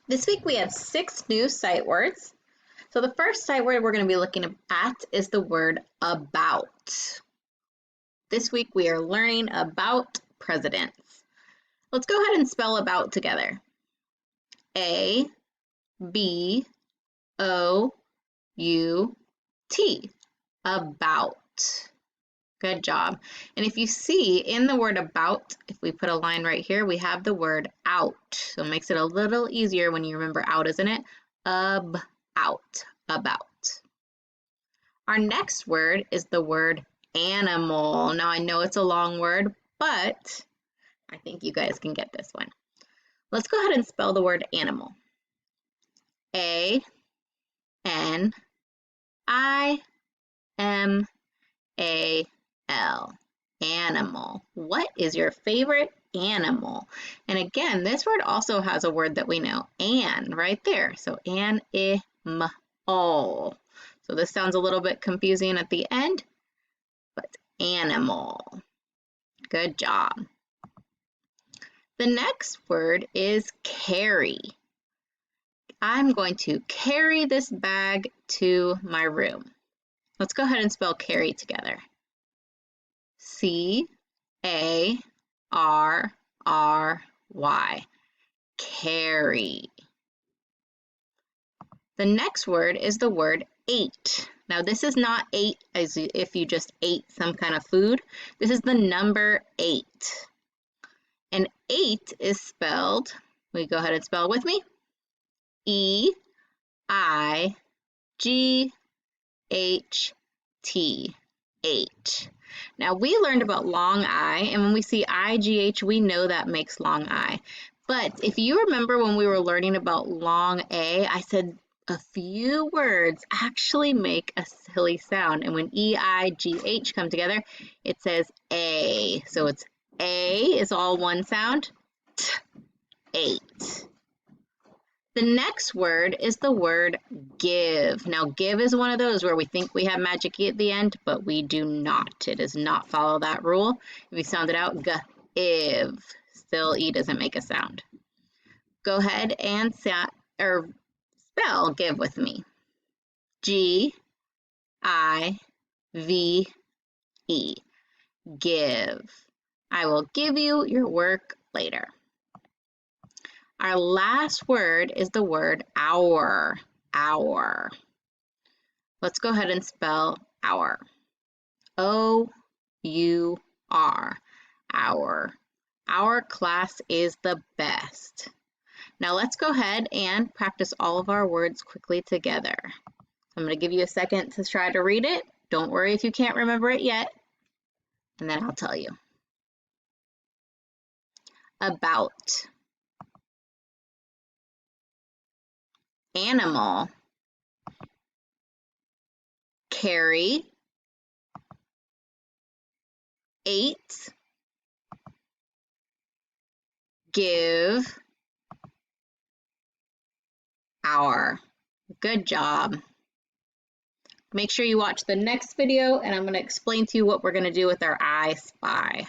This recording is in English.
This week we have 6 new sight words. So the first sight word we're going to be looking at is the word about. This week we are learning about presidents. Let's go ahead and spell about together. A, B, O, U, T. About. Good job. And if you see in the word about, if we put a line right here, we have the word out. So it makes it a little easier when you remember out, isn't it? About. Our next word is the word animal. Now I know it's a long word, but I think you guys can get this one. Let's go ahead and spell the word animal. A, N, I, M, A, L. Animal. What is your favorite animal? And again, this word also has a word that we know, an, right there. So animal. So this sounds a little bit confusing at the end, but animal. Good job. The next word is carry. I'm going to carry this bag to my room. Let's go ahead and spell carry together. C-A-R-R-Y. Carry. The next word is the word ate. Now this is not 8 as if you just ate some kind of food. This is the number 8. And 8 is spelled, will you go ahead and spell with me? E-I-G-H-T. 8. Now we learned about long I, and when we see I-G-H, we know that makes long I. But if you remember when we were learning about long A, I said a few words actually make a silly sound. And when E-I-G-H come together, it says A. So it's A is all one sound, T, 8. The next word is the word give. Now, give is one of those where we think we have magic E at the end, but we do not. It does not follow that rule. If you sound it out, give. Still, E doesn't make a sound. Go ahead and spell give with me. G-I-V-E. Give. I will give you your work later. Our last word is the word hour. Hour. Let's go ahead and spell hour. O-U-R. Hour. Our class is the best. Now let's go ahead and practice all of our words quickly together. I'm going to give you a second to try to read it. Don't worry if you can't remember it yet. And then I'll tell you. About. Animal. Carry. 8. Give. Hour. Good job. Make sure you watch the next video and I'm going to explain to you what we're going to do with our I Spy.